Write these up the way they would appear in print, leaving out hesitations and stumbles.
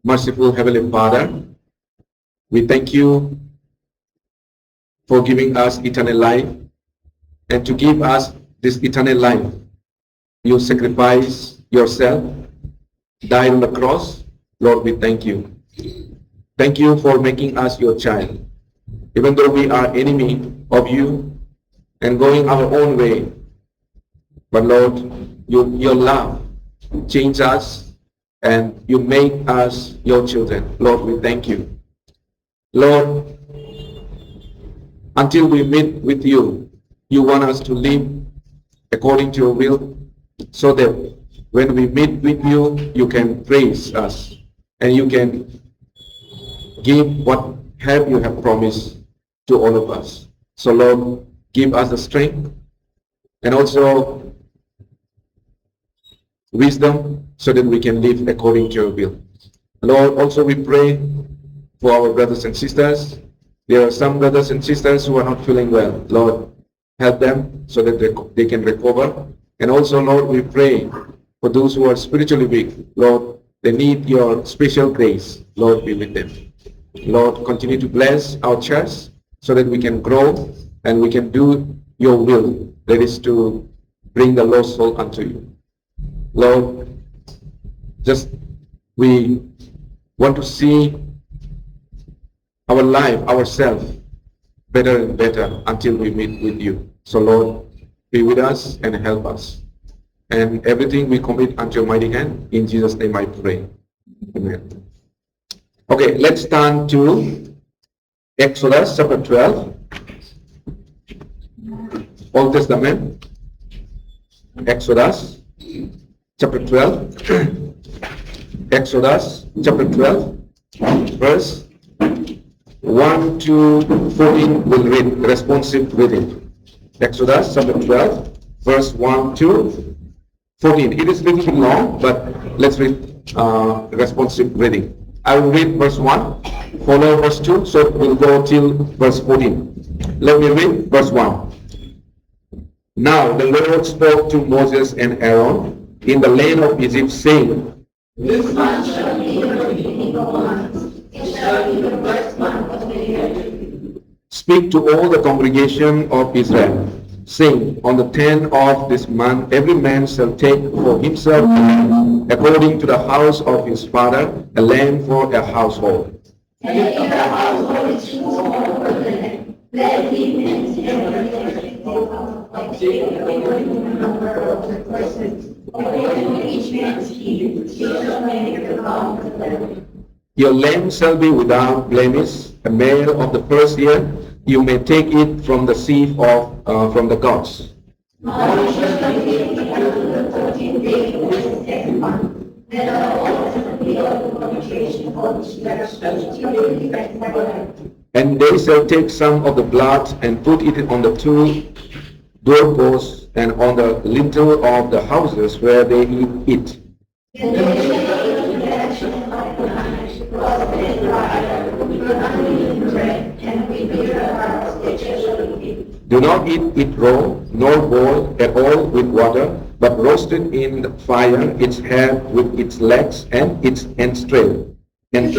Merciful Heavenly Father, we thank you for giving us eternal life, and to give us this eternal life, you sacrifice yourself, died on the cross. Lord, we thank you. Thank you for making us your child. Even though we are enemy of you and going our own way, but Lord, your love changed us and you make us your children. Lord, we thank you. Lord, until we meet with you, you want us to live according to your will, so that when we meet with you, you can praise us and you can give what help you have promised to all of us. So Lord, give us the strength and also wisdom so that we can live according to your will. Lord, also we pray for our brothers and sisters. There are some brothers and sisters who are not feeling well. Lord, help them so that they can recover. And also, Lord, we pray for those who are spiritually weak. Lord, they need your special grace. Lord, be with them. Lord, continue to bless our church so that we can grow and we can do your will, that is to bring the lost soul unto you. Lord, just we want to see our life, ourselves, better and better until we meet with you. So Lord, be with us and help us. And everything we commit unto your mighty hand. In Jesus' name I pray. Amen. Okay, let's turn to Exodus chapter 12. Old Testament. Exodus chapter 12. Exodus chapter 12, verse 1 to 14 will read responsive reading. Exodus chapter 12, verse 1 to 14. It is a little bit long, but let's read responsive reading. I will read verse 1, follow verse 2, so we'll go till verse 14. Let me read verse 1. Now the Lord spoke to Moses and Aaron in the land of Egypt, saying, This month shall be your beginning of months. It shall be the first month of the year. Speak to all the congregation of Israel, saying, on the 10th of this month, every man shall take for himself a lamb, according to the house of his father, a lamb for a household. And if the household is too small for the lamb, let him and his according to the number of the persons, according to each man's need, he shall make the count of them. Your lamb shall be without blemish, a male of the first year. You may take it from the sheaf of from the goats. Now shall be taken unto the 14th day of the second month. Then the altar shall be of the congregation for which there shall be. And they shall take some of the blood and put it on the two doorposts and on the lintel of the houses where they eat it. And they shall eat the direction of the night, because they dry with unleavened bread, and with bitter herbs they shall eat. Do not eat it raw, nor boiled at all with water, but roasted in the fire, its head with its legs and its entrail. And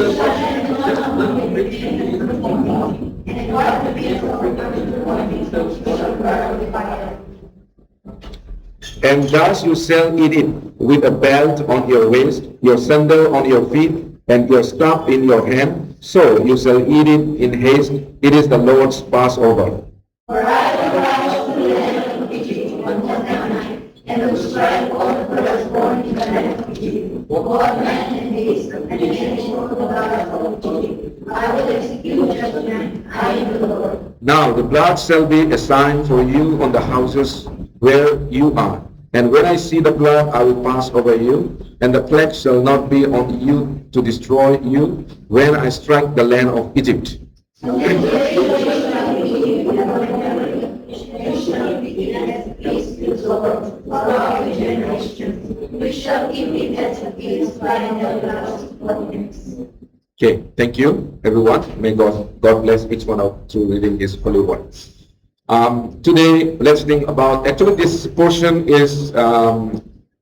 thus you shall eat it with a belt on your waist, your sandal on your feet, and your staff in your hand. So you shall eat it in haste. It is the Lord's Passover. For I will rise to the land of Egypt on that night, and will strike all the firstborn in the land of Egypt, both man and beast, and animal of the gods of Egypt. I will execute judgment, I am the Lord. Now the blood shall be a sign for you on the houses where you are. And when I see the blood, I will pass over you, and the plague shall not be on you to destroy you when I strike the land of Egypt. We shall give it as a peace by the last. Okay, thank you, everyone. May God bless each one of you reading His holy word. Today, let's think about, actually this portion is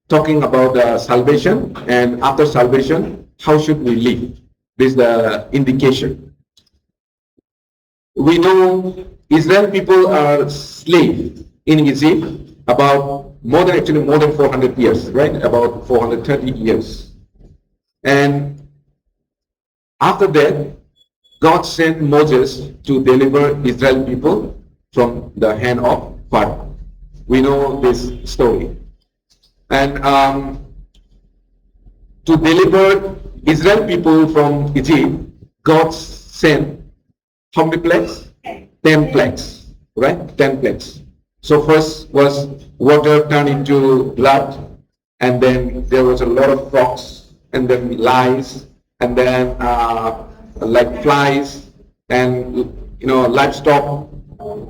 talking about salvation, and after salvation, how should we live? This is the indication. We know Israel people are slaves in Egypt about more than 400 years, right? About 430 years. And after that, God sent Moses to deliver Israel people from the hand of Pharaoh. We know this story. And to deliver Israel people from Egypt, God sent how many plagues? 10 plagues, right? 10 plagues. So first was water turned into blood, and then there was a lot of frogs, and then lice, and then like flies, and livestock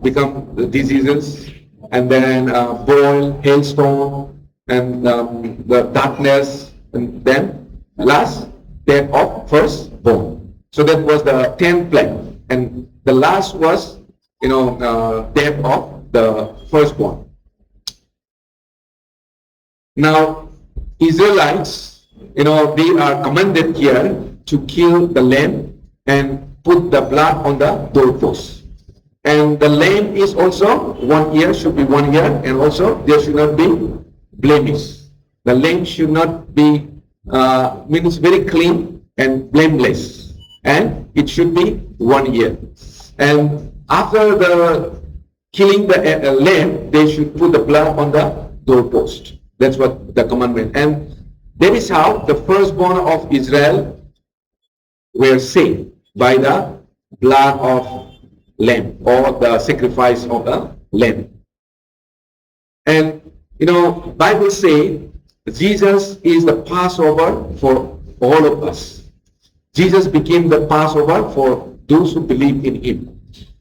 become diseases, and then boil, hailstorm, and the darkness, and then last death of firstborn. So that was the 10th plague, and the last was death of the firstborn. Now Israelites, they are commanded here to kill the lamb and put the blood on the doorpost. And the lamb is also 1 year, should be 1 year, and also there should not be blemish. The lamb should not be, means very clean and blameless, and it should be 1 year. And after the killing the lamb, they should put the blood on the doorpost. That's what the commandment. And that is how the firstborn of Israel were saved, by the blood of lamb, or the sacrifice of the lamb. And Bible say Jesus is the Passover for all of us. Jesus became the Passover for those who believe in him.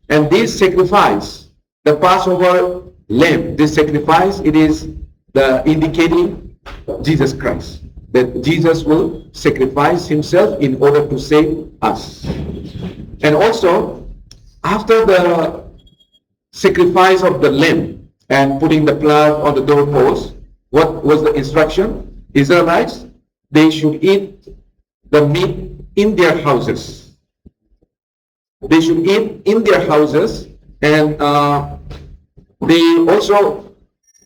And this sacrifice, the Passover lamb, this sacrifice, it is the indicating Jesus Christ, that Jesus will sacrifice himself in order to save us. And also, after the sacrifice of the lamb and putting the blood on the doorpost, what was the instruction? Israelites, they should eat the meat in their houses. They should eat in their houses, and they also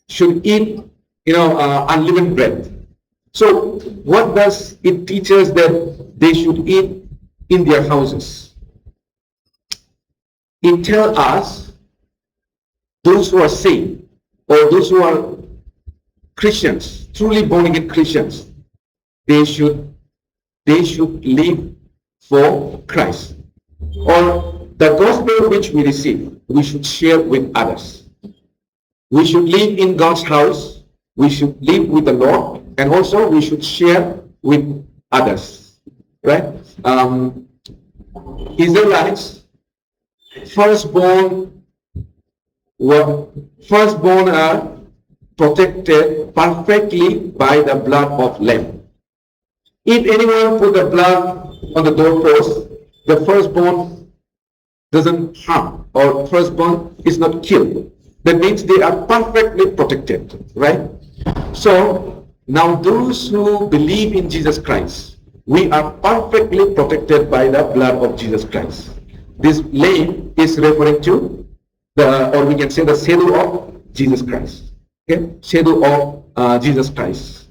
should eat, unleavened bread. So what does it teach us that they should eat in their houses? It tells us those who are saved, or those who are Christians, truly born again Christians, they should live for Christ. Or the gospel which we receive, we should share with others. We should live in God's house, we should live with the Lord, and also we should share with others. Right? Israelites, firstborn are protected perfectly by the blood of lamb. If anyone put the blood on the doorpost, the firstborn doesn't harm, or firstborn is not killed. That means they are perfectly protected, right? So now those who believe in Jesus Christ, we are perfectly protected by the blood of Jesus Christ. This lamb is referring to or we can say the shadow of Jesus Christ. Okay? Shadow of Jesus Christ.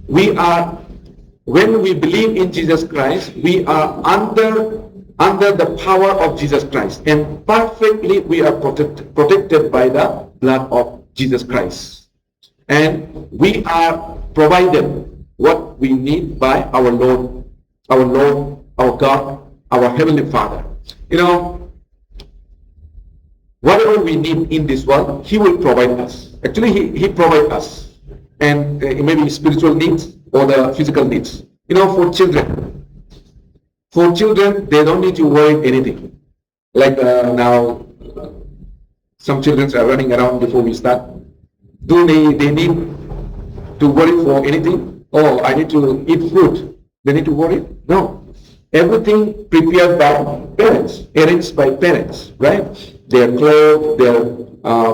When we believe in Jesus Christ, we are under the power of Jesus Christ, and perfectly we are protected by the blood of Jesus Christ. And we are provided what we need by our Lord, our God, our Heavenly Father. Whatever we need in this world, He will provide us. Actually, He provides us. And maybe spiritual needs or the physical needs. For children, they don't need to worry anything. Like now, some children are running around before we start. Do they need to worry for anything? Oh, I need to eat food. They need to worry? No. Everything prepared by parents, arranged by parents, right? Their clothes, their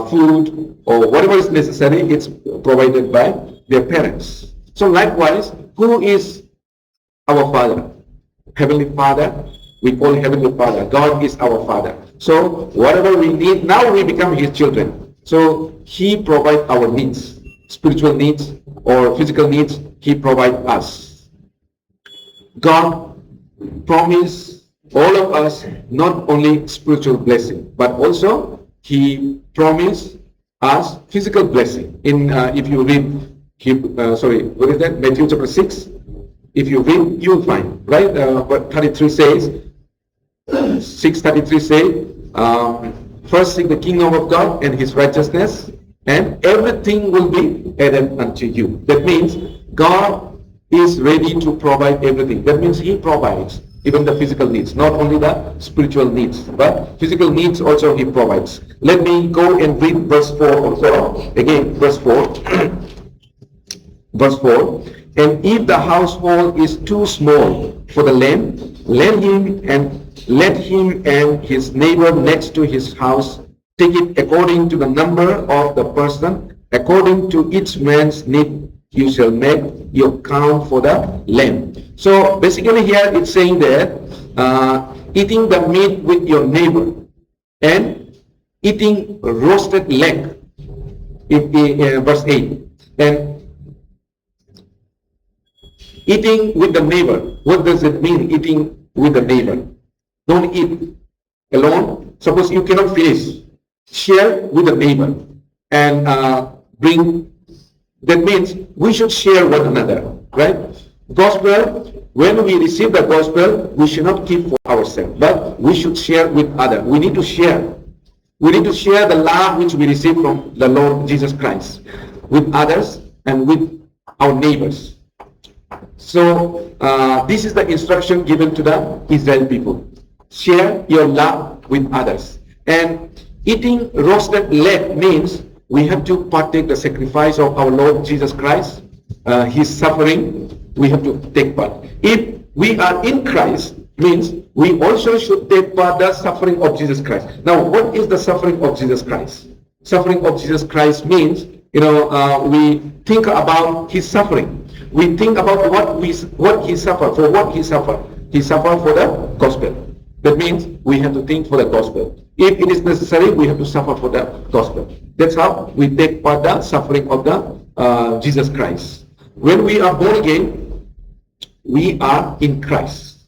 food, or whatever is necessary, it's provided by their parents. So likewise, who is our Father. Heavenly Father, we call Heavenly Father. God is our Father. So whatever we need, now we become His children. So He provides our needs, spiritual needs or physical needs. He provides us. God promised all of us not only spiritual blessing, but also He promised us physical blessing. In if you read, what is that? Matthew chapter 6. If you read, you will find, right? What 33 says, 6:33 says, first seek the kingdom of God and His righteousness, and everything will be added unto you. That means God is ready to provide everything. That means He provides even the physical needs, not only the spiritual needs, but physical needs also He provides. Let me go and read verse 4 also. Again, verse 4. Verse 4. And if the household is too small for the lamb, let him and his neighbor next to his house take it according to the number of the person, according to each man's need. You shall make your count for the lamb. So basically here it's saying that eating the meat with your neighbor and eating roasted leg in verse 8. And eating with the neighbor. What does it mean, eating with the neighbor? Don't eat alone. Suppose you cannot finish. Share with the neighbor and bring. That means we should share one another, right? Gospel, when we receive the gospel, we should not keep for ourselves, but we should share with others. We need to share. We need to share the love which we receive from the Lord Jesus Christ with others and with our neighbors. So this is the instruction given to the Israel people. Share your love with others. And eating roasted leg means we have to partake the sacrifice of our Lord Jesus Christ, His suffering. We have to take part. If we are in Christ, means we also should take part the suffering of Jesus Christ. Now, what is the suffering of Jesus Christ? Suffering of Jesus Christ means, we think about His suffering. We think about what He suffered, for what He suffered. He suffered for the gospel. That means we have to think for the gospel. If it is necessary, we have to suffer for the gospel. That's how we take part the suffering of the Jesus Christ. When we are born again, we are in Christ.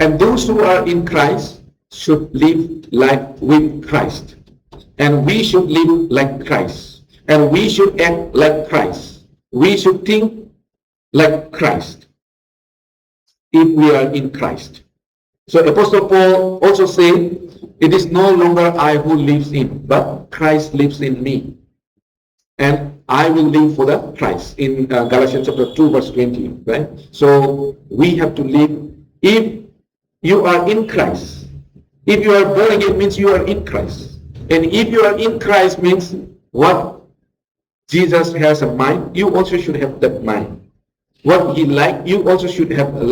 And those who are in Christ should live like with Christ. And we should live like Christ. And we should act like Christ. We should think like Christ if we are in Christ. So Apostle Paul also said, it is no longer I who lives in, but Christ lives in me. And I will live for the Christ in Galatians chapter 2 verse 20, right? So we have to live. If you are in Christ, if you are born again, means you are in Christ. And if you are in Christ means what Jesus has a mind, you also should have that mind. What He liked, you also should have a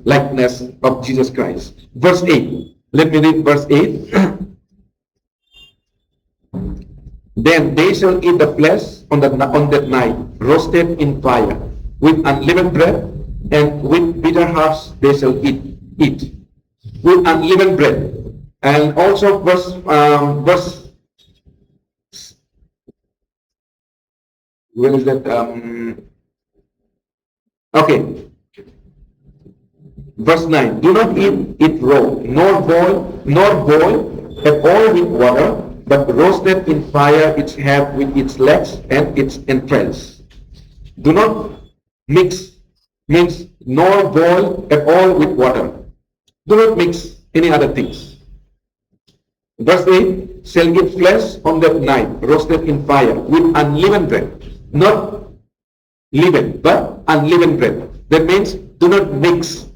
likeness of Jesus Christ. Verse 8. Let me read verse 8. Then they shall eat the flesh on that night, roasted in fire, with unleavened bread, and with bitter herbs they shall eat. With unleavened bread. And also verse where is that? Okay. Verse 9. Do not eat it raw, nor boil at all with water, but roasted in fire its head with its legs and its entrails. Do not mix, means nor boil at all with water. Do not mix any other things. Verse 8. Shall eat flesh on that night, roasted in fire, with unleavened bread. Not leaven, but unleavened bread. That means do not mix.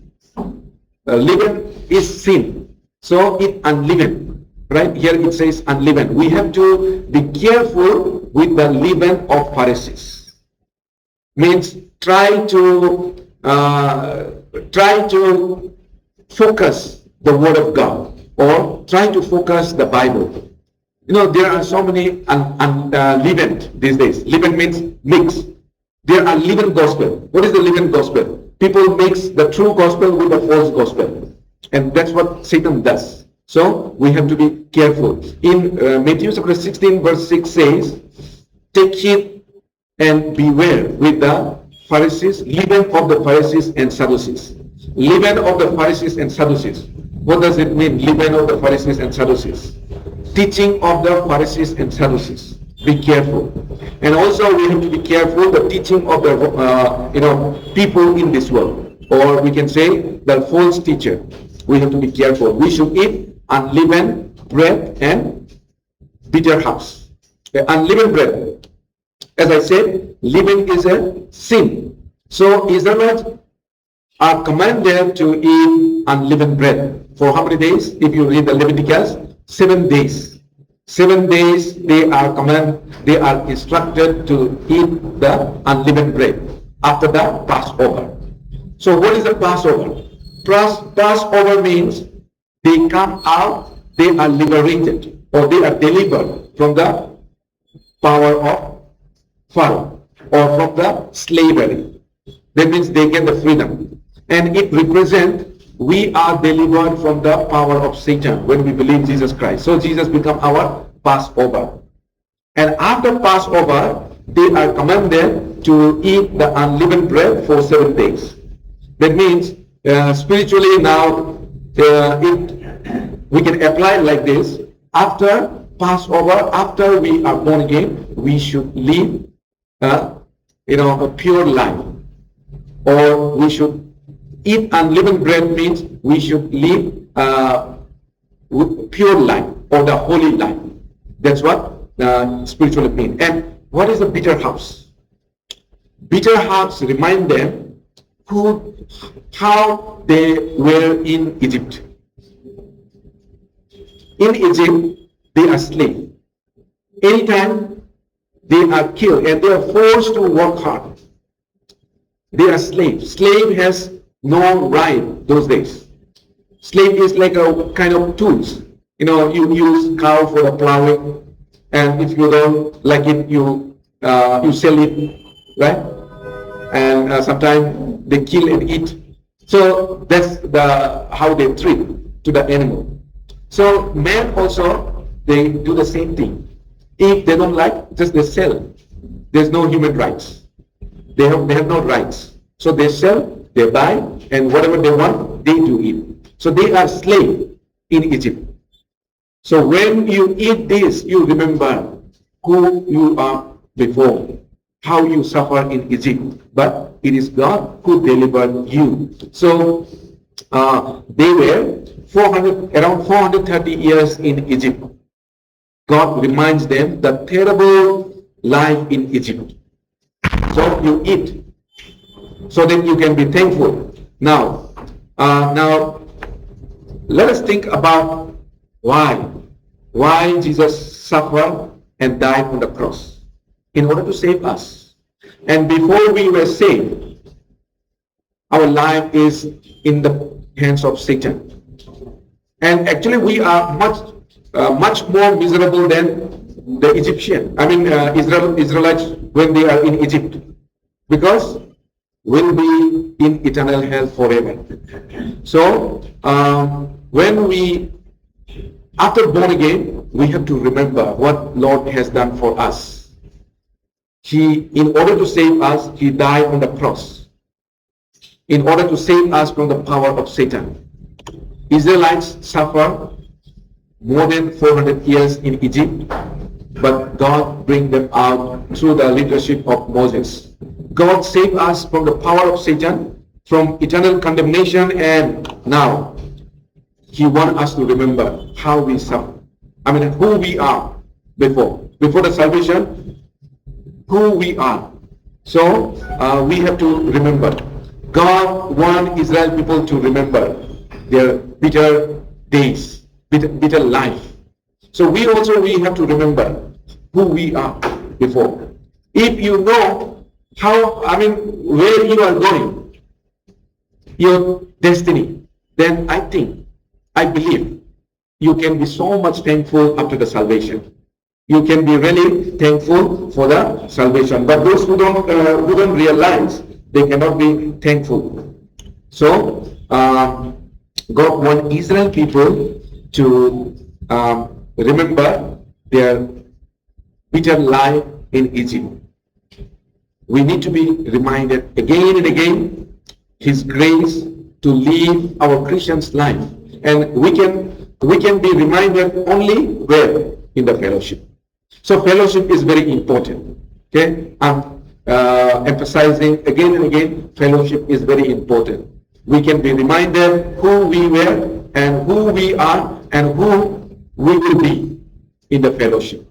Leaven is sin. So eat unleavened. Right? Here it says unleavened. We have to be careful with the leaven of Pharisees. Means try to focus the Word of God, or try to focus the Bible. There are so many leavened these days. Leaven means mix. There are leavened gospel. What is the leavened gospel? people mix the true gospel with the false gospel. And that's what Satan does. So we have to be careful. In Matthew chapter 16 verse 6 says, take heed and beware with the Pharisees, leaven of the Pharisees and Sadducees. Leaven of the Pharisees and Sadducees. What does it mean, leaven of the Pharisees and Sadducees? Teaching of the Pharisees and Sadducees. Be careful. And also we have to be careful the teaching of the people in this world. Or we can say the false teacher. We have to be careful. We should eat unleavened bread and bitter herbs. Unleavened bread. As I said, leaven is a sin. So Israelites are commanded to eat unleavened bread. For how many days? If you read the Leviticus, 7 days. 7 days they are instructed to eat the unleavened bread after the Passover. So what is the Passover? Passover means they come out, they are liberated, or they are delivered from the power of Pharaoh, or from the slavery. That means they get the freedom. And it represents we are delivered from the power of Satan when we believe Jesus Christ. So Jesus becomes our Passover. And after Passover, they are commanded to eat the unleavened bread for 7 days. That means spiritually now we can apply like this. After Passover, after we are born again, we should live a pure life. Or we should eat unleavened bread means we should live pure life or the holy life. That's what spiritually means. And what is the bitter herbs? Bitter herbs remind them how they were in Egypt. In Egypt, they are slaves. Anytime they are killed and they are forced to work hard, they are slaves. Slave has no right those days. Slave is like a kind of tools. You use cow for the plowing, and if you don't like it, you sell it, right? And sometimes they kill and eat. So that's how they treat to the animal. So men also, they do the same thing. If they don't like, just they sell. There's no human rights. They have no rights. So they sell, they buy, and whatever they want, they do it. So they are slaves in Egypt. So when you eat this, you remember who you are before, how you suffer in Egypt. But it is God who delivered you. So they were around 430 years in Egypt. God reminds them the terrible life in Egypt. So you eat, so that you can be thankful. Now let us think about why Jesus suffered and died on the cross in order to save us. And before we were saved, our life is in the hands of Satan. And actually we are much more miserable than the Egyptian. Israelites when they are in Egypt, because we'll be in eternal hell forever. So after born again, we have to remember what Lord has done for us. In order to save us, He died on the cross. In order to save us from the power of Satan. Israelites suffer more than 400 years in Egypt, but God bring them out through the leadership of Moses. God saved us from the power of Satan, from eternal condemnation, and now He wants us to remember how we suffer. Who we are before the salvation, who we are. So we have to remember. God wants Israel people to remember their bitter days, bitter life. So we have to remember who we are before. If you know where you are going, your destiny, then I believe you can be so much thankful after the salvation. You can be really thankful for the salvation. But those who don't realize they cannot be thankful. So God wants Israel people to remember their bitter life in Egypt. We need to be reminded again and again His grace to live our Christian's life, and we can be reminded only where? In the fellowship. So fellowship is very important. Okay, I'm emphasizing again and again, fellowship is very important. We can be reminded who we were and who we are and who we will be in the fellowship.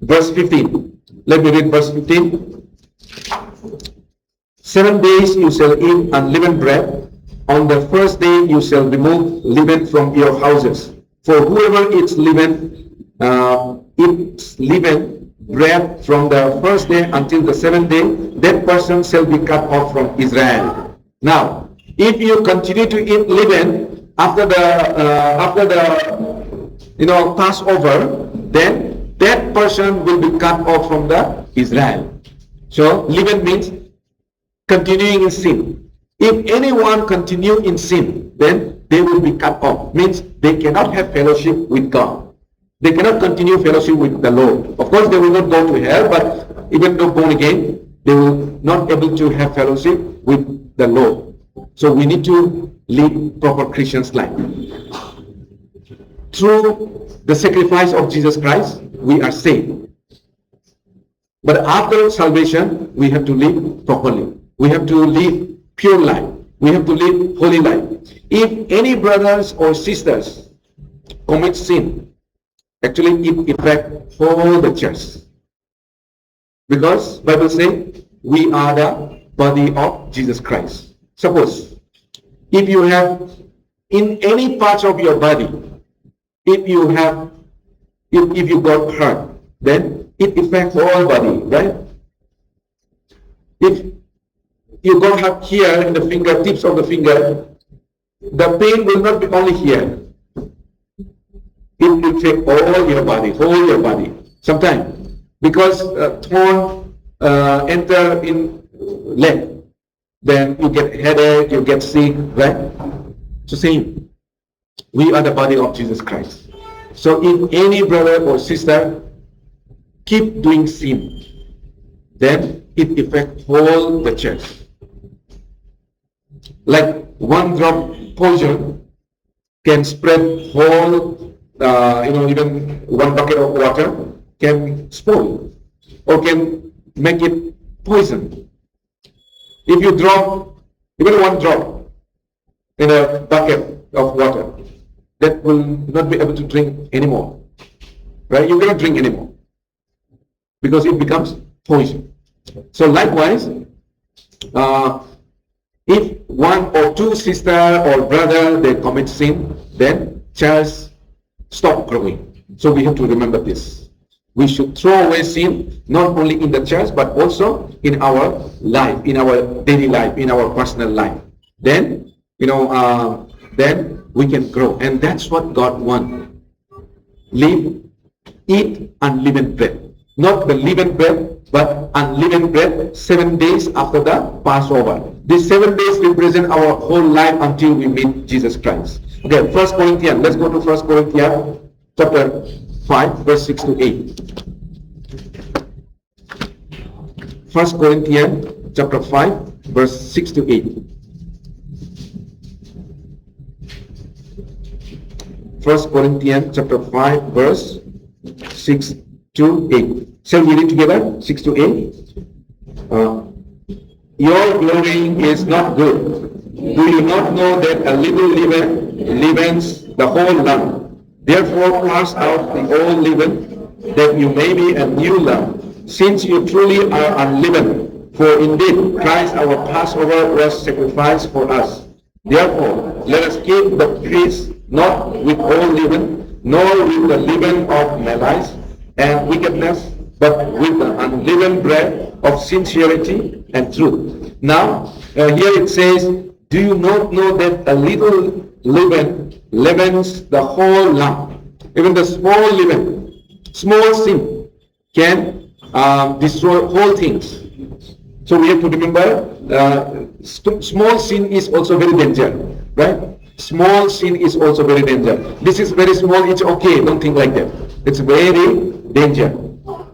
Verse 15. Let me read verse 15. 7 days you shall eat unleavened bread. On the first day you shall remove leaven from your houses. For whoever eats leaven bread from the first day until the 7th day, that person shall be cut off from Israel. Now, if you continue to eat leaven after the Passover, then that person will be cut off from the Israel. So leaven means continuing in sin. If anyone continue in sin, then they will be cut off. Means they cannot have fellowship with God. They cannot continue fellowship with the Lord. Of course, they will not go to hell, but even though born again, they will not able to have fellowship with the Lord. So we need to live proper Christian's life. Through the sacrifice of Jesus Christ, we are saved. But after salvation, we have to live properly. We have to live pure life. We have to live holy life. If any brothers or sisters commit sin, actually it affects all the church. Because Bible says we are the body of Jesus Christ. Suppose if you have in any part of your body, if you got hurt, then it affects all body, right? If you got hurt here in the fingertips of the finger, the pain will not be only here. It will take all your body, whole your body. Sometimes, because thorn enter in leg, then you get headache, you get sick, right? So same. We are the body of Jesus Christ. So if any brother or sister keep doing sin, then it affects whole the church. Like one drop poison can spread whole, even one bucket of water can spoil or can make it poison. If you drop even one drop in a bucket of water, that will not be able to drink anymore. Right? You cannot drink anymore because it becomes poison. So likewise, if one or two sister or brother they commit sin, then church stop growing. So we have to remember this. We should throw away sin not only in the church but also in our life, in our daily life, in our personal life. Then then we can grow, and that's what God wants. Eat unleavened bread, not the leavened bread, but unleavened bread 7 days after the Passover. These 7 days represent our whole life until we meet Jesus Christ. Okay, 1 Corinthians. Let's go to 1 Corinthians chapter 5, verse 6 to 8. 1 Corinthians chapter 5, verse 6 to 8. 1 Corinthians chapter 5, verse 6 to 8. Shall we read together? 6 to 8. Your glorying is not good. Do you not know that a little leaven leavens the whole lump? Therefore cast out the old leaven, that you may be a new lump, since you truly are unleavened. For indeed Christ our Passover was sacrificed for us. Therefore let us keep the feast not with old leaven, nor with the leaven of malice and wickedness, but with the unleavened bread of sincerity and truth. Now, here it says, do you not know that a little leaven leavens the whole lump? Even the small leaven, small sin can destroy whole things. So we have to remember, small sin is also very dangerous, right? Small sin is also very dangerous. This is very small, it's okay, don't think like that. It's very dangerous.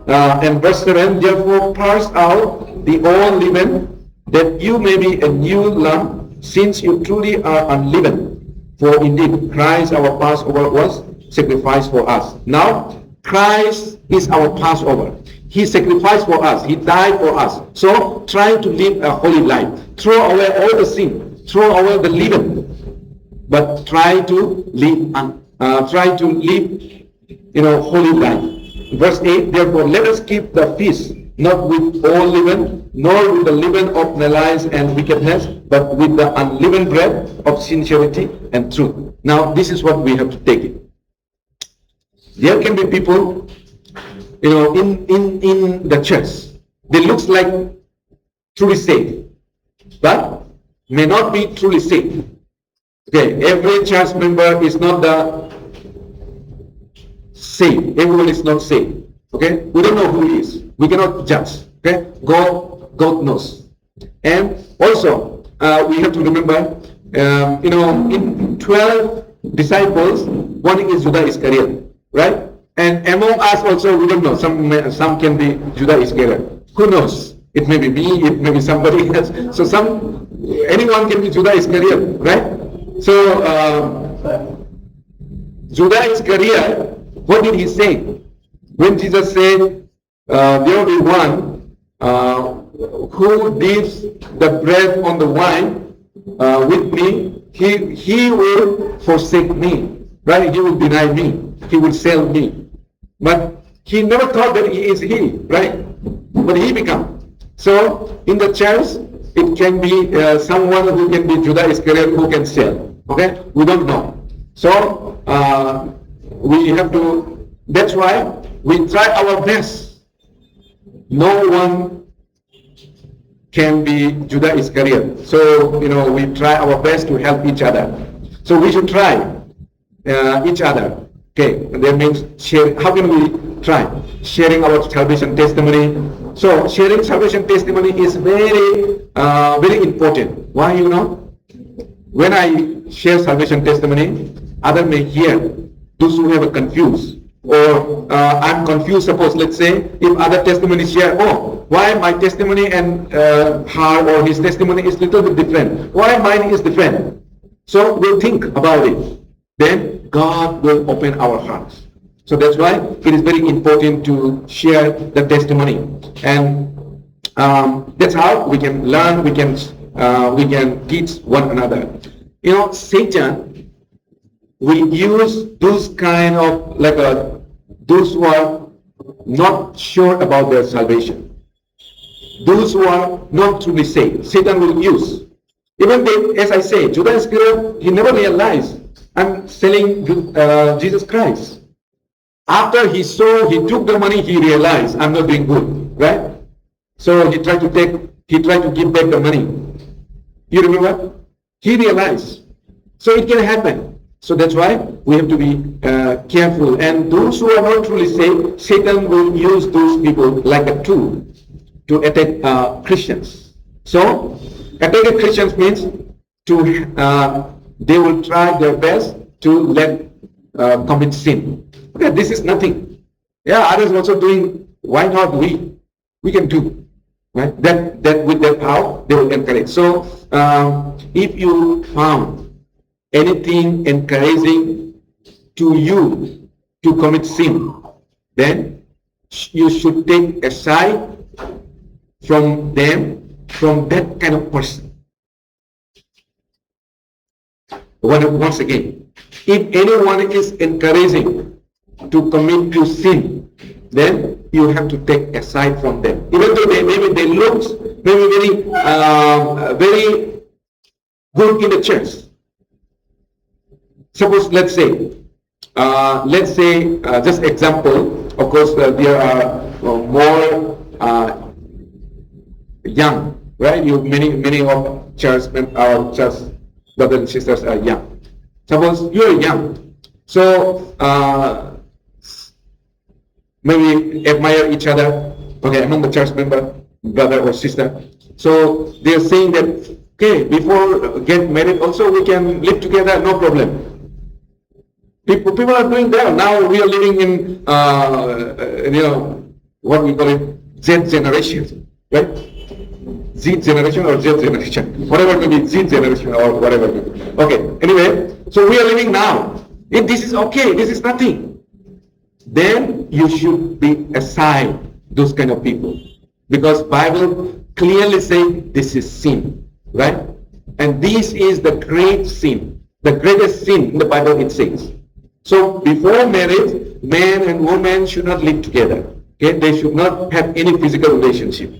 And verse 7, therefore purge out the old leaven, that you may be a new lump, since you truly are unleavened. For indeed Christ our Passover was sacrificed for us. Now Christ is our Passover. He sacrificed for us. He died for us. So try to live a holy life. Throw away all the sin. Throw away the leaven. But try to live, holy life. Verse 8. Therefore, let us keep the feast, not with old leaven, nor with the leaven of malice and wickedness, but with the unleavened bread of sincerity and truth. Now, this is what we have to take it. There can be people, in the church, they looks like truly saved, but may not be truly saved. Okay, every church member is not the saved. Everyone is not saved. Okay, we don't know who he is. We cannot judge. Okay, God knows. And also, we have to remember, in 12 disciples, one is Judas Iscariot, right? And among us also, we don't know. Some can be Judas Iscariot. Who knows? It may be me. It may be somebody else. So anyone can be Judas Iscariot, right? So Judas Iscariot, what did he say? When Jesus said, there will be one who dips the bread on the wine with me, he will forsake me, right? He will deny me. He will sell me. But he never thought that he is he, right? But he become. So in the church, it can be someone who can be Judas Iscariot who can sell. Okay? We don't know. So we have to, that's why we try our best. No one can be Judas Iscariot. So, we try our best to help each other. So we should try each other. Okay, that means share. How can we try? Sharing our salvation testimony. So sharing salvation testimony is very, very important. Why, when I share salvation testimony, others may hear. Those who have a confused, or I'm confused. Suppose, let's say, if other testimonies share, why my testimony and her or his testimony is little bit different? Why mine is different? So we'll think about it. Then God will open our hearts. So that's why it is very important to share the testimony, and that's how we can learn. We can teach one another. Satan will use those kind of those who are not sure about their salvation, those who are not truly saved. Satan will use. Even as I say, Judas Iscariot, he never realized I'm selling Jesus Christ. After he took the money, he realized I'm not doing good, right? So he tried to give back the money. You remember? He realized. So it can happen. So that's why we have to be careful. And those who are not truly saved, Satan will use those people like a tool to attack Christians. So attacking Christians means they will try their best to commit sin. Okay, this is nothing. Yeah, others also doing. Why not we? We can do. Right? That with that how they will encourage. So if you found anything encouraging to you to commit sin, then you should take a side from them, from that kind of person. Once again, if anyone is encouraging to commit to sin, then you have to take a side from them. Even though maybe they look very good in the church. Suppose, let's say, just example. Of course, there are more young, right? Many of our church brothers and sisters are young. Suppose you are young, so maybe admire each other, okay, among the church member, brother or sister. So they are saying that, okay, before get married also we can live together, no problem. People are doing that. Now we are living in, what we call it, Z generation, right? Z generation or Z generation, whatever it may be, Z generation or whatever it may be. Okay, anyway, so we are living now. If this is okay, this is nothing, then you should be aside those kind of people. Because Bible clearly says this is sin, right? And this is the great sin, the greatest sin in the Bible it says. So before marriage, man and woman should not live together. Okay, they should not have any physical relationship.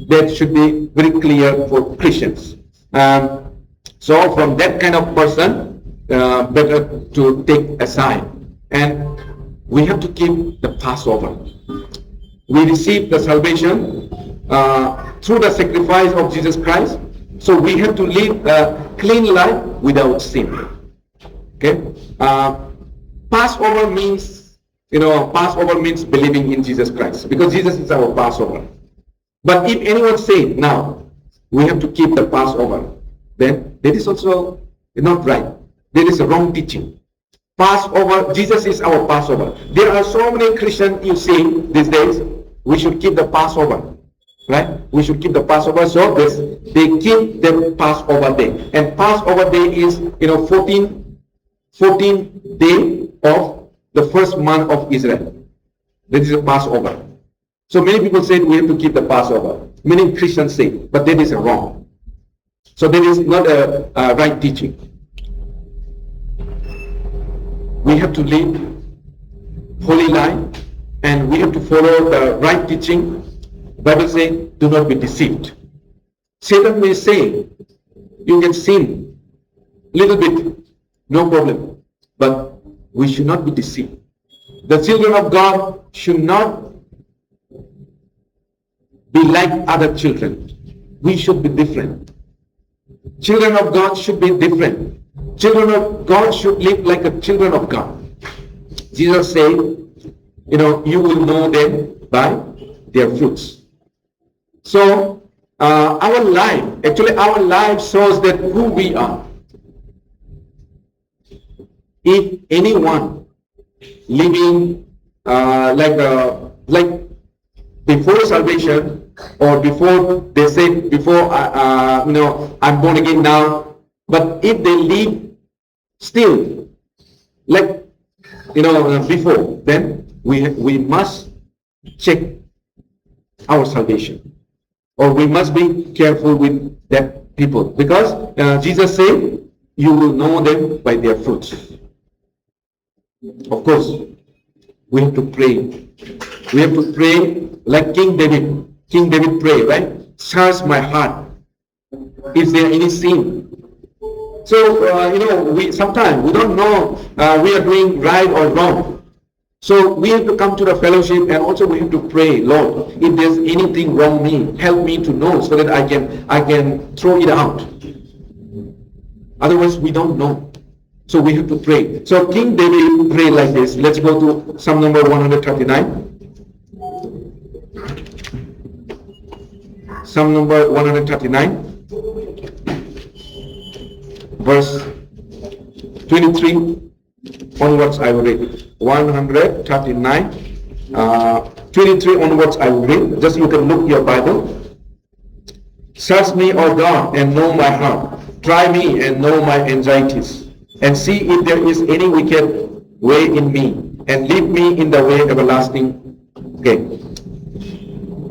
That should be very clear for Christians. So from that kind of person, better to take aside. And we have to keep the Passover. We receive the salvation through the sacrifice of Jesus Christ. So we have to live a clean life without sin. Okay. Passover means, Passover means believing in Jesus Christ, because Jesus is our Passover. But if anyone say now we have to keep the Passover, then that is also not right. There is a wrong teaching. Passover, Jesus is our Passover. There are so many Christians you see these days, we should keep the Passover, right? We should keep the Passover. So they keep the Passover day. And Passover day is, 14th day of the first month of Israel. That is a Passover. So many people say we have to keep the Passover. Many Christians say, but that is wrong. So that is not a right teaching. We have to live holy life, and we have to follow the right teaching. Bible says, do not be deceived. Satan may say, you can sin a little bit, no problem. But we should not be deceived. The children of God should not be like other children. We should be different. Children of God should be different. Children of God should live like a children of God. Jesus said, you will know them by their fruits. So our life shows that who we are. If anyone living like before salvation, or before they say I'm born again now, but if they live still like before, then we must check our salvation, or we must be careful with that people, because Jesus said you will know them by their fruits. Of course, we have to pray. We have to pray like King David. King David prayed, right? Search my heart. Is there any sin? So, we sometimes we don't know we are doing right or wrong. So we have to come to the fellowship, and also we have to pray, Lord, if there's anything wrong me, help me to know so that I can throw it out. Otherwise, we don't know. So we have to pray. So King David prayed like this. Let's go to Psalm number 139. Psalm number 139, verse 23 onwards I will read. 139, 23 onwards I will read. Just you can look your Bible. Search me, O God, and know my heart. Try me and know my anxieties, and see if there is any wicked way in me, and lead me in the way everlasting. Okay.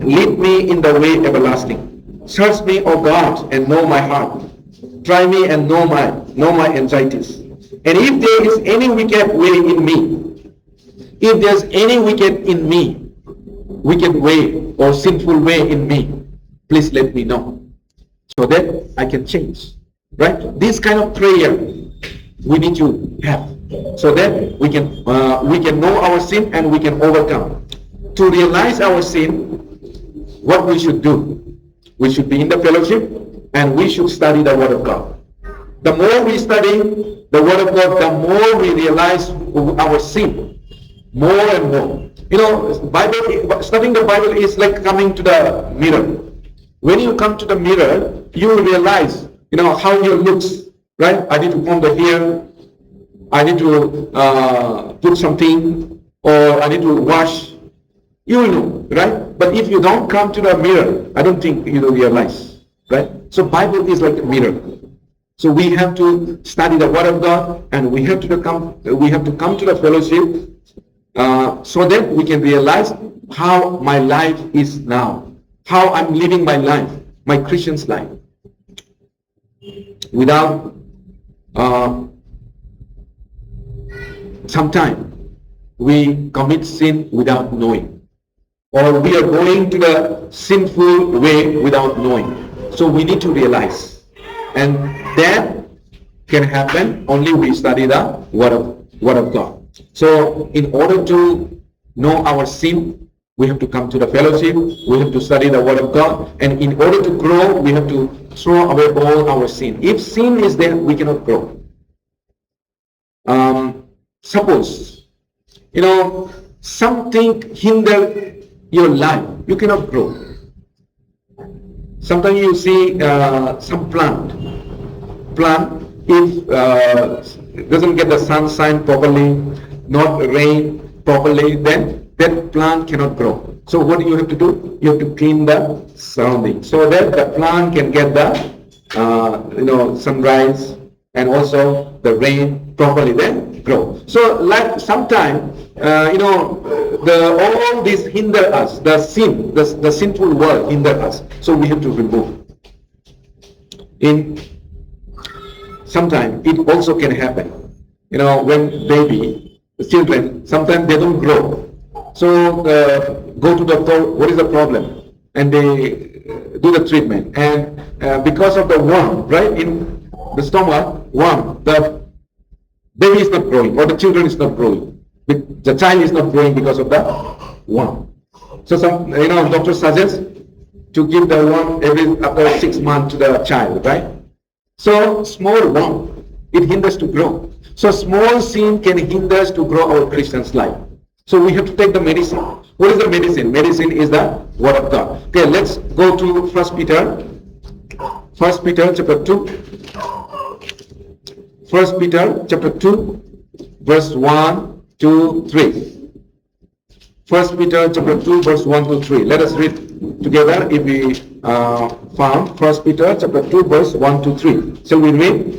Lead me in the way everlasting. Search me, O God, and know my heart. Try me and know my anxieties. And if there is any wicked way in me, if there's any wicked way or sinful way in me, please let me know, so that I can change. Right? This kind of prayer we need to have, so that we can know our sin and we can overcome. To realize our sin, what we should do? We should be in the fellowship, and we should study the Word of God. The more we study the Word of God, the more we realize our sin, more and more. Studying the Bible is like coming to the mirror. When you come to the mirror, you will realize, how your looks, right? I need to comb the hair, I need to put something, or I need to wash. You will know, right? But if you don't come to the mirror, I don't think you will realize, right? So Bible is like a mirror. So we have to study the Word of God, and we have to come to the fellowship, so that we can realize how my life is now, how I'm living my life, my Christian's life, without sometimes we commit sin without knowing, or we are going to the sinful way without knowing. So we need to realize, and that can happen only we study the Word of God. So in order to know our sin, we have to come to the fellowship, we have to study the Word of God, and in order to grow, we have to throw away all our sin. If sin is there, we cannot grow. Suppose, something hinder your life, you cannot grow. Sometimes you see some plant, if it doesn't get the sunshine properly, not rain properly, then that plant cannot grow. So what do you have to do? You have to clean the surrounding so that the plant can get the sunrise and also the rain properly, then grow. So like sometimes all this hinder us, the sin, the sinful world hinder us. So we have to remove. Sometimes it also can happen. When children, sometimes they don't grow. So go to doctor, what is the problem? And they do the treatment. And because of the worm, right, in the stomach, worm, the baby is not growing, or the children is not growing. The child is not growing because of the worm. So some, doctor suggests to give the worm after 6 months to the child, right? So small worm, it hinders to grow. So small sin can hinder us to grow our Christian's life. So we have to take the medicine. What is the medicine? Medicine is the Word of God. Okay, let's go to 1 Peter. 1 Peter chapter 2. 1 Peter chapter 2, verse 1 to 3. 1 Peter chapter 2, verse 1 to 3. Let us read together if we found 1 Peter chapter 2, verse 1 to 3. Shall we read?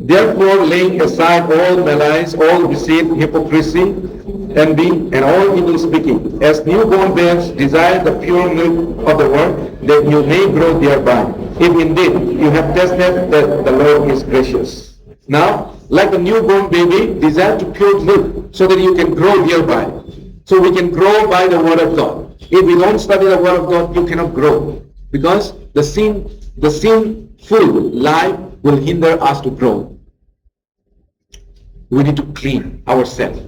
Therefore, laying aside all malice, all deceit, hypocrisy, envy, and all evil speaking, as newborn babes desire the pure milk of the word, that you may grow thereby, if indeed you have tested that the Lord is gracious. Now, like a newborn baby, desire to pure milk, so that you can grow thereby. So we can grow by the Word of God. If we don't study the Word of God, you cannot grow, because the sinful life will hinder us to grow. We need to clean ourselves,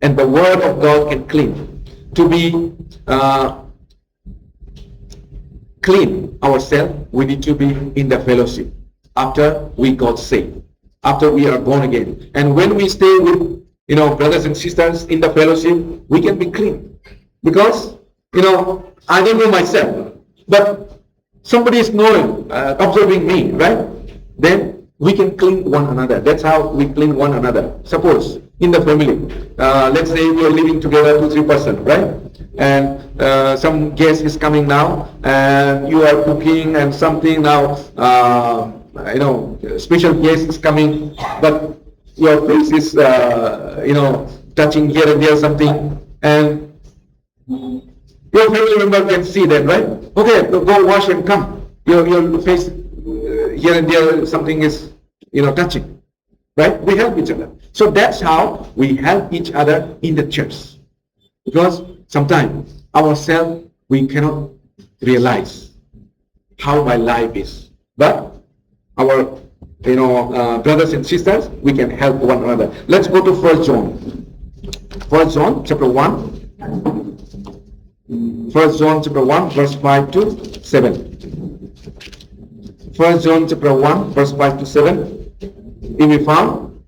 and the Word of God can clean. To be clean ourselves, we need to be in the fellowship after we got saved, after we are born again. And when we stay with brothers and sisters in the fellowship, we can be clean, because I don't know myself, but somebody is knowing, observing me, right? Then we can clean one another. That's how we clean one another. Suppose in the family, let's say we are living together, 2-3 persons, right? And some guest is coming now, and you are cooking and something now, special guest is coming, but your face is, touching here and there something, and your family member can see that, right? Okay, go wash and come. Your face here and there something is, touching, right? We help each other. So that's how we help each other in the church. Because sometimes ourselves, we cannot realize how my life is. But our, brothers and sisters, we can help one another. Let's go to 1 John. 1 John chapter 1. 1 John chapter 1, verse 5 to 7. 1 John chapter 1, verse 5 to 7. If we found,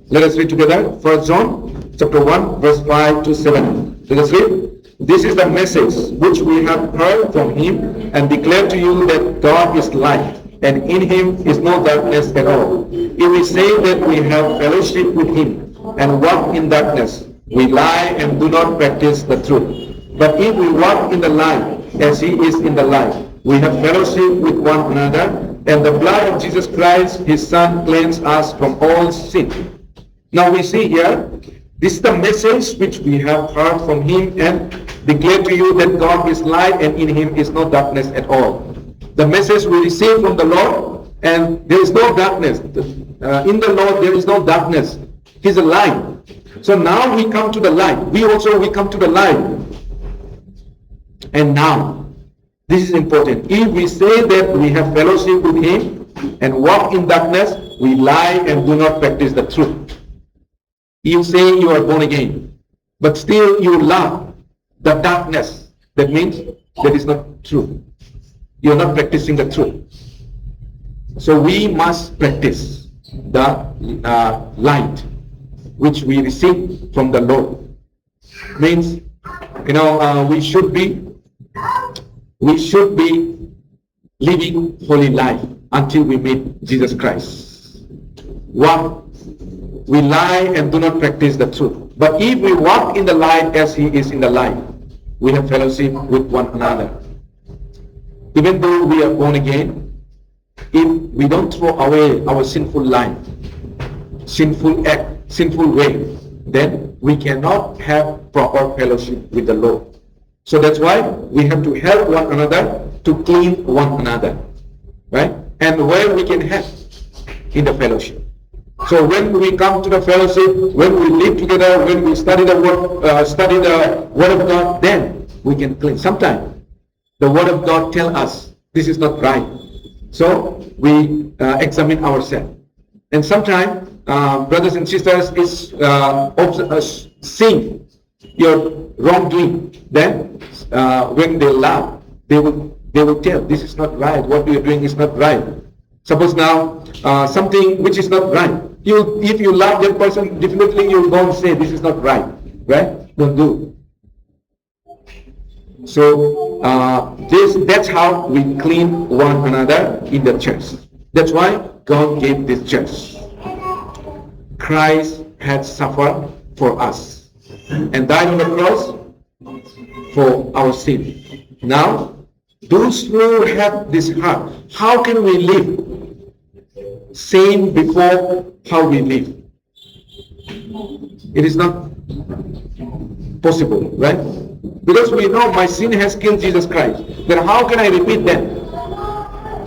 let us read together. 1 John chapter 1, verse 5 to 7. Let us read. This is the message which we have heard from him and declare to you that God is light, and in him is no darkness at all. If we say that we have fellowship with him and walk in darkness, we lie and do not practice the truth. But if we walk in the light, as he is in the light, we have fellowship with one another, and the blood of Jesus Christ, his Son, cleanses us from all sin. Now we see here, this is the message which we have heard from him and declare to you that God is light, and in him is no darkness at all. The message we receive from the Lord, and there is no darkness. In the Lord there is no darkness. He's a light. So now we come to the light. We come to the light. And now, this is important. If we say that we have fellowship with him and walk in darkness, we lie and do not practice the truth. You say you are born again, but still you love the darkness. That means that is not true. You are not practicing the truth. So we must practice the light which we receive from the Lord. Means, we should be living holy life until we meet Jesus Christ. One, we lie and do not practice the truth. But if we walk in the light as he is in the light, we have fellowship with one another. Even though we are born again, if we don't throw away our sinful life, sinful act, sinful way, then we cannot have proper fellowship with the Lord. So that's why we have to help one another to clean one another, right? And where we can help in the fellowship. So when we come to the fellowship, when we live together, when we study the word of God, then we can clean. Sometimes the word of God tells us this is not right. So we examine ourselves. And sometimes brothers and sisters is seeing your wrongdoing. Then when they laugh, they will tell this is not right. What you are doing is not right. Suppose now something which is not right. If you love that person, definitely you will go and say this is not right. Right? Don't do. So that's how we clean one another in the church. That's why God gave this church. Christ had suffered for us and died on the cross for our sin. Now, those who have this heart, how can we live same before how we live? It is not possible, right? Because we know my sin has killed Jesus Christ. Then how can I repeat that?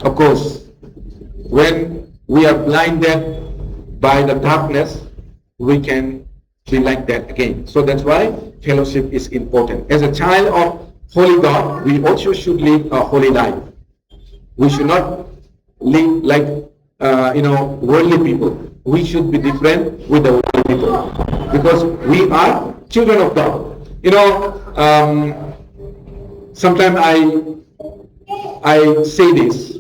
Of course, when we are blinded by the darkness, we can be like that again. So that's why fellowship is important. As a child of holy God, we also should live a holy life. We should not live like worldly people. We should be different with the worldly people because we are children of God. Sometimes I say this: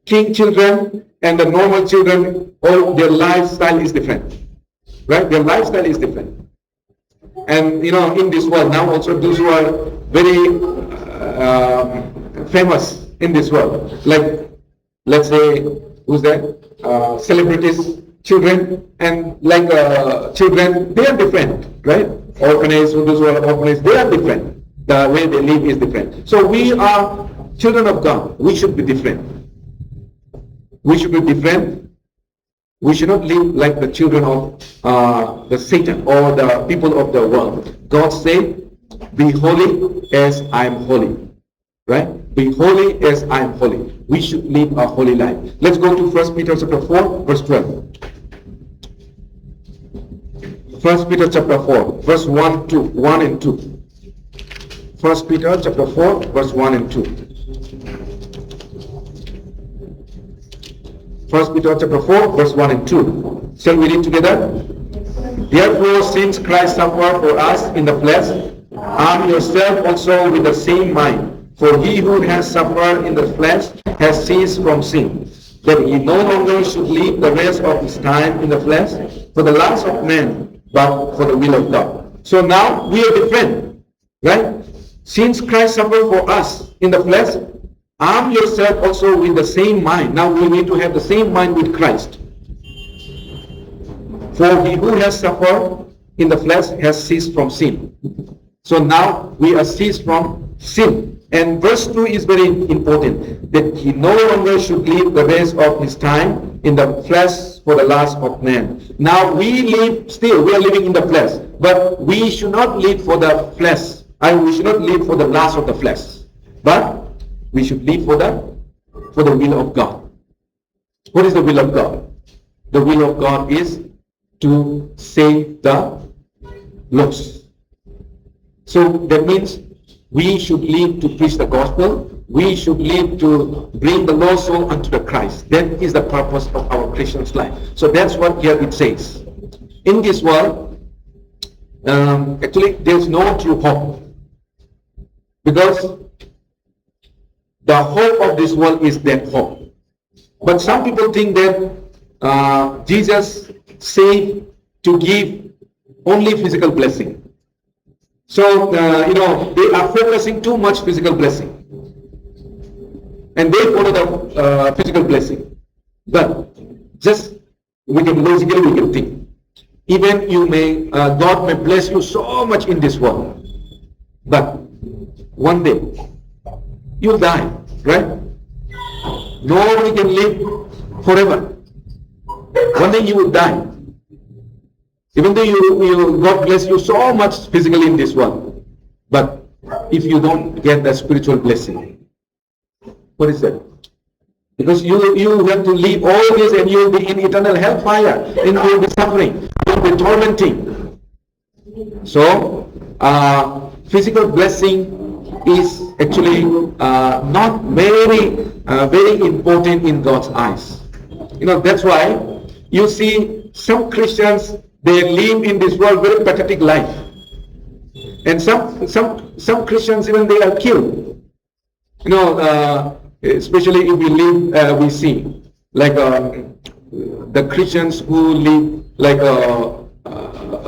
king children and the normal children, all their lifestyle is different, right? Their lifestyle is different. And in this world now, also those who are very famous in this world, like let's say who's that? Celebrities, children, and like children, they are different, right? Orphanage, those who are orphanage, they are different. The way they live is different. So we are children of God. We should be different. We should be different. We should not live like the children of the Satan or the people of the world. God said, "Be holy as I am holy." Right? Be holy as I am holy. We should live a holy life. Let's go to 1 Peter chapter 4, verse 12. 1 Peter chapter 4, verse 1 and 2. 1 Peter chapter 4, verse 1 and 2. 1 Peter chapter 4, verse 1 and 2. Shall we read together? Therefore, since Christ suffered for us in the flesh, arm yourself also with the same mind. For he who has suffered in the flesh has ceased from sin, that he no longer should live the rest of his time in the flesh for the lust of men, but for the will of God. So now we are different, right? Since Christ suffered for us in the flesh, arm yourself also with the same mind. Now we need to have the same mind with Christ. For he who has suffered in the flesh has ceased from sin. So now we are ceased from sin. And verse 2 is very important, that he no longer should live the rest of his time in the flesh for the lust of man. Now we are living in the flesh, but we should not live for the flesh. We should not live for the lust of the flesh, but we should live for the will of God. What is the will of God? The will of God is to save the lost. So that means we should live to preach the gospel. We should live to bring the lost soul unto the Christ. That is the purpose of our Christian's life. So that's what here it says. In this world, actually there's no true hope, because the hope of this world is dead hope. But some people think that Jesus saved to give only physical blessing. So, they are focusing too much physical blessing. And they follow the physical blessing. But just, we can think. Even God may bless you so much in this world. But one day, you'll die, right? Nobody can live forever. One day you will die. Even though God bless you so much physically in this world, but if you don't get the spiritual blessing, what is that? Because you have to leave all this, and you will be in eternal hellfire, and you will be suffering, you will be tormenting. So, physical blessing is actually not very important in God's eyes. That's why you see some Christians, they live in this world very pathetic life, and some Christians even they are killed. Especially if we see like the Christians who live like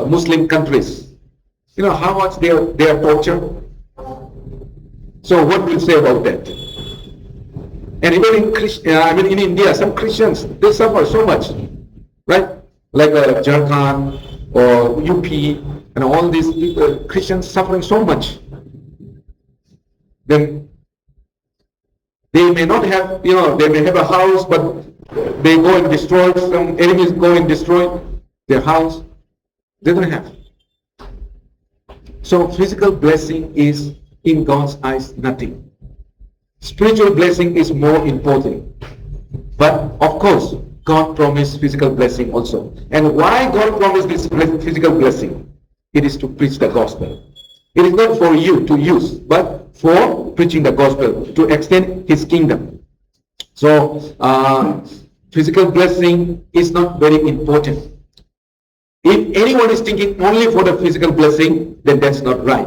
Muslim countries. How much they are tortured. So what will you say about that? And even in India, some Christians, they suffer so much, right? Like Jharkhand or UP, and all these Christians suffering so much. Then they may not have, they may have a house, but they go and destroy, some enemies go and destroy their house. They don't have. So physical blessing is, in God's eyes, nothing. Spiritual blessing is more important. But of course, God promised physical blessing also. And why God promised this physical blessing? It is to preach the gospel. It is not for you to use, but for preaching the gospel, to extend His kingdom. So, physical blessing is not very important. If anyone is thinking only for the physical blessing, then that's not right.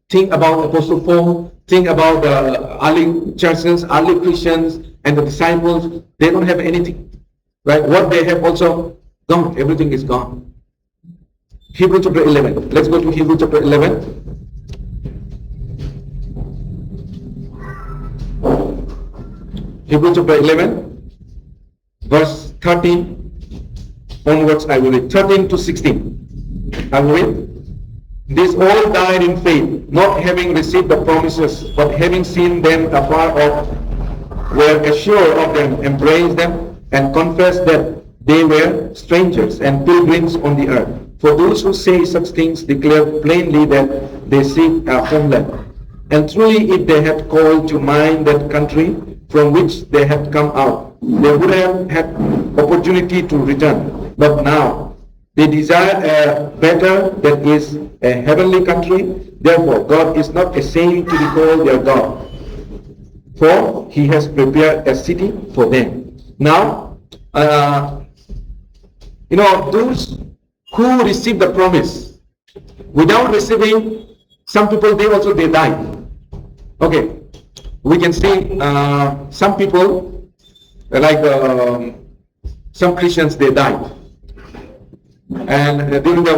Think about Apostle Paul, think about the early churches, early Christians, and the disciples. They don't have anything. Right? What they have also gone. Everything is gone. Hebrews chapter 11. Let's go to Hebrews chapter 11. Hebrews chapter 11, verse 13 onwards I will read. 13 to 16. I will read. These all died in faith, not having received the promises, but having seen them afar off, were assured of them, embraced them, and confessed that they were strangers and pilgrims on the earth. For those who say such things declare plainly that they seek a homeland. And truly, if they had called to mind that country from which they had come out, they would have had opportunity to return. But now, they desire a better, that is, a heavenly country. Therefore, God is not ashamed to be called their God, for He has prepared a city for them. Now, those who receive the promise, without receiving, some people, they died. Okay, we can see some people, like some Christians, they died. And during the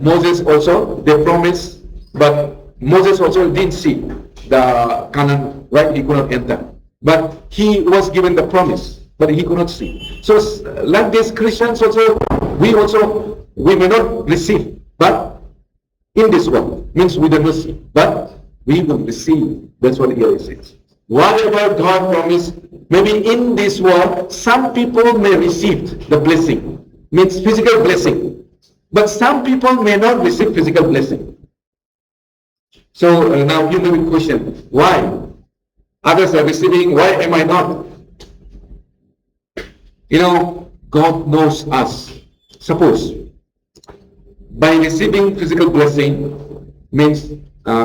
Moses also, they promised, but Moses also didn't see. the Canaan, right? He could not enter. But he was given the promise, but he could not see. So like these Christians also, we may not receive, but in this world, means we don't receive, but we will receive. That's what here it says. Whatever God promised, maybe in this world, some people may receive the blessing, means physical blessing, but some people may not receive physical blessing. So now you may be question, why? Others are receiving, why am I not? You know, God knows us. Suppose, by receiving physical blessing, means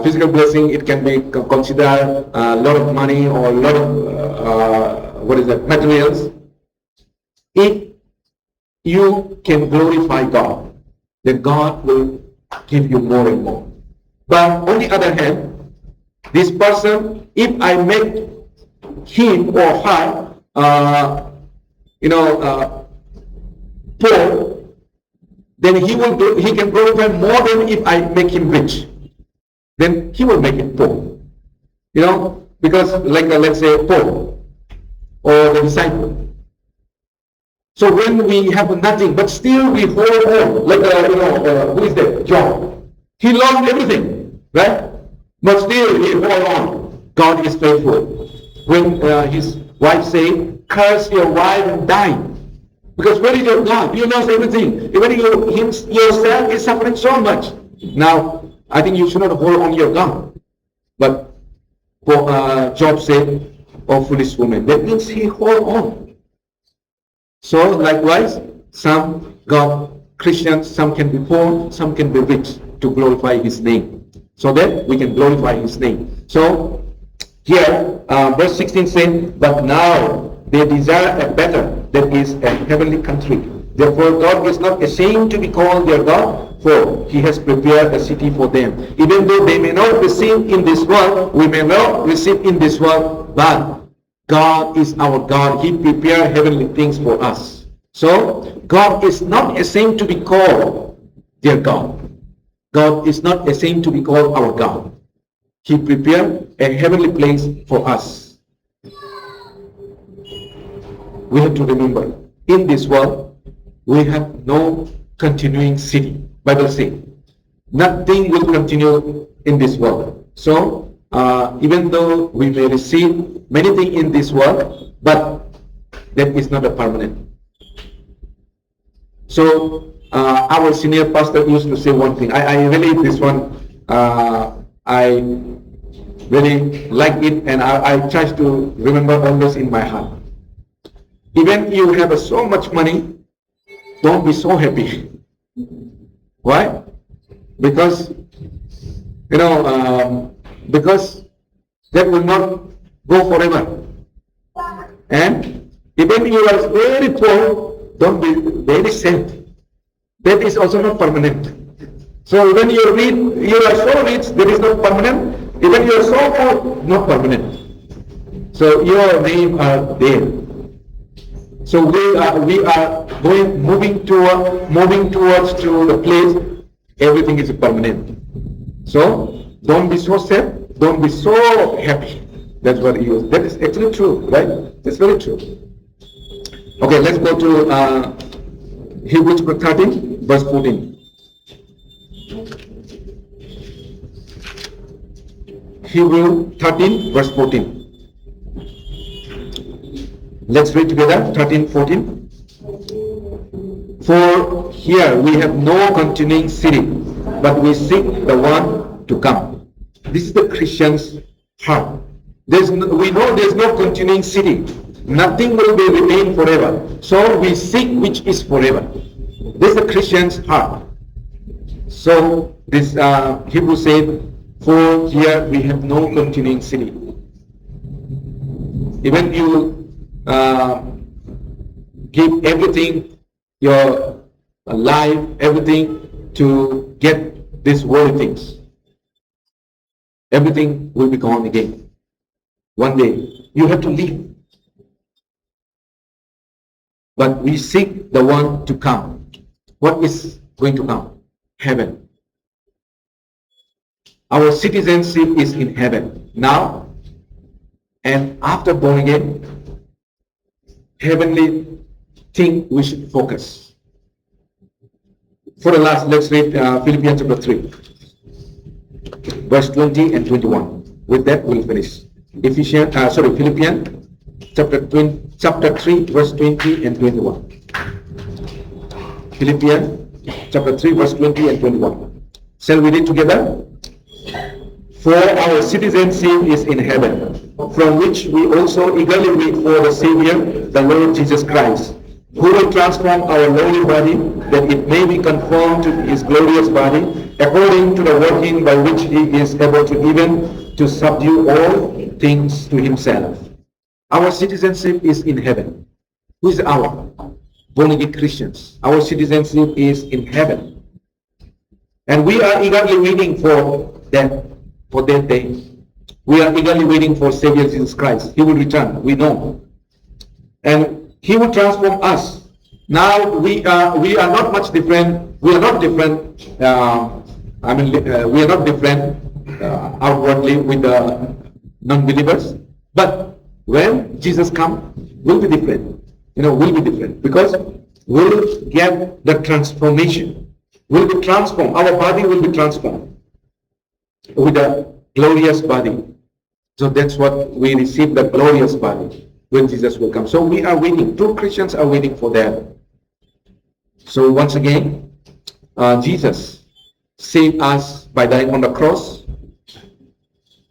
physical blessing, it can be considered a lot of money or a lot of, materials. If you can glorify God, then God will give you more and more. But on the other hand, this person, if I make him or her, poor, then he can glorify more than if I make him rich. Then he will make it poor. You know, because like let's say Paul or the disciple. So when we have nothing, but still we hold on, like who is that? John. He lost everything, right? But still he hold on. God is faithful. When his wife said, "Curse your wife and die," because where is your God? You lost everything. Even yourself is suffering so much. Now, I think you should not hold on your God. But Job said, "Oh, foolish woman." That means he hold on. So likewise, some Christians, some can be poor, some can be rich to glorify his name. So that we can glorify his name. So here, verse 16 says, "But now they desire a better, that is a heavenly country. Therefore God is not ashamed to be called their God, for he has prepared a city for them." Even though they may not receive in this world, we may not receive in this world, but God is our God. He prepared heavenly things for us. So God is not ashamed to be called their God. God is not ashamed to be called our God. He prepared a heavenly place for us. We have to remember, in this world, we have no continuing city. Bible says, nothing will continue in this world. So, even though we may receive many things in this world, but that is not a permanent. So, our senior pastor used to say one thing. I really, this one, I really like it, and I try to remember always in my heart. Even you have so much money, don't be so happy. Why? Because, because that will not go forever. And even you are very poor, don't be very sad. That is also not permanent. So when you are so rich, that is not permanent. Even you are so poor, not permanent. So your name are there. So we are moving towards to the place. Everything is permanent. So don't be so sad. Don't be so happy. That's what he is. That is actually true, right? That's very true. Okay, let's go to Hebrews 13, verse 14. Hebrews 13, verse 14. Let's read together, 13, 14. "For here we have no continuing city, but we seek the one to come." This is the Christian's heart. We know there's no continuing city. Nothing will be remain forever. So we seek which is forever. This is the Christian's heart. So this Hebrew said, "For here we have no continuing city." Even you give everything, your life, everything to get these worldly things, everything will be gone again. One day, you have to leave. But we seek the one to come. What is going to come? Heaven. Our citizenship is in heaven. Now and after born again, heavenly thing we should focus. For the last, let's read Philippians chapter 3, verse 20 and 21. With that, we'll finish. Philippians chapter 3, verse 20 and 21. Philippians chapter 3, verse 20 and 21. Shall we read together? For our citizenship is in heaven, from which we also eagerly wait for the Savior, the Lord Jesus Christ, who will transform our lowly body, that it may be conformed to his glorious body, according to the working by which he is able to even to subdue all things to himself. Our citizenship is in heaven. Who is our? Born again Christians. Our citizenship is in heaven. And we are eagerly waiting for that day. We are eagerly waiting for Savior Jesus Christ. He will return, we know. And he will transform us. Now we are not much different. We are not different. We are not different outwardly with the non-believers. But when Jesus comes, we'll be different. We'll be different because we'll get the transformation. We'll be transformed. Our body will be transformed with a glorious body. So that's what we receive, the glorious body when Jesus will come. So we are waiting. True Christians are waiting for that. So once again, Jesus saved us by dying on the cross.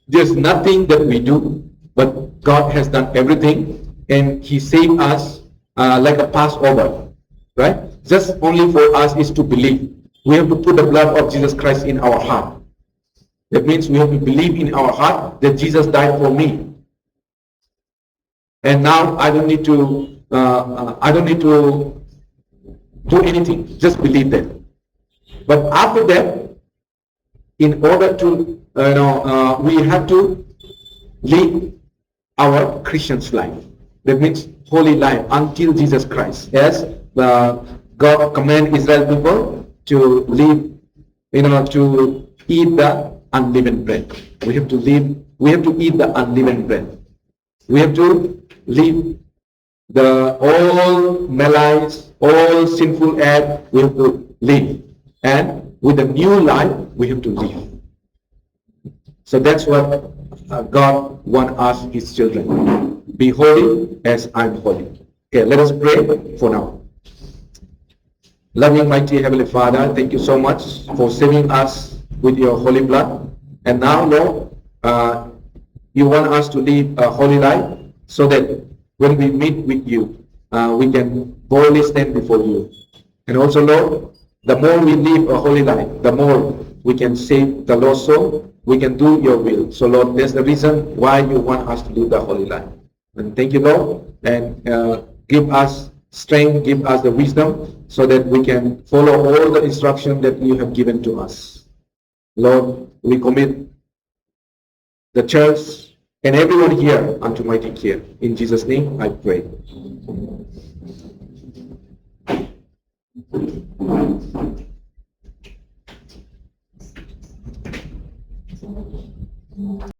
There's nothing that we do, but God has done everything, and he saved us like a Passover, right? Just only for us is to believe. We have to put the blood of Jesus Christ in our heart. That means we have to believe in our heart that Jesus died for me. And now I don't need to do anything. Just believe that. But after that, in order to we have to live our Christian's life. That means holy life until Jesus Christ. As God command Israel people to live, to eat the unleavened bread. We have to eat the unleavened bread. We have to leave all malice, all sinful act, we have to live. And with a new life, we have to live. So that's what God wants us, his children. Be holy as I'm holy. Okay, let us pray for now. Loving, mighty Heavenly Father, thank you so much for saving us with your holy blood. And now, Lord, you want us to live a holy life so that when we meet with you, we can boldly stand before you. And also, Lord, the more we live a holy life, the more we can save the lost soul, we can do your will. So, Lord, that's the reason why you want us to live the holy life. And thank you, Lord, and give us strength, give us the wisdom so that we can follow all the instruction that you have given to us. Lord, we commit the church and everyone here unto mighty care. In Jesus' name I pray.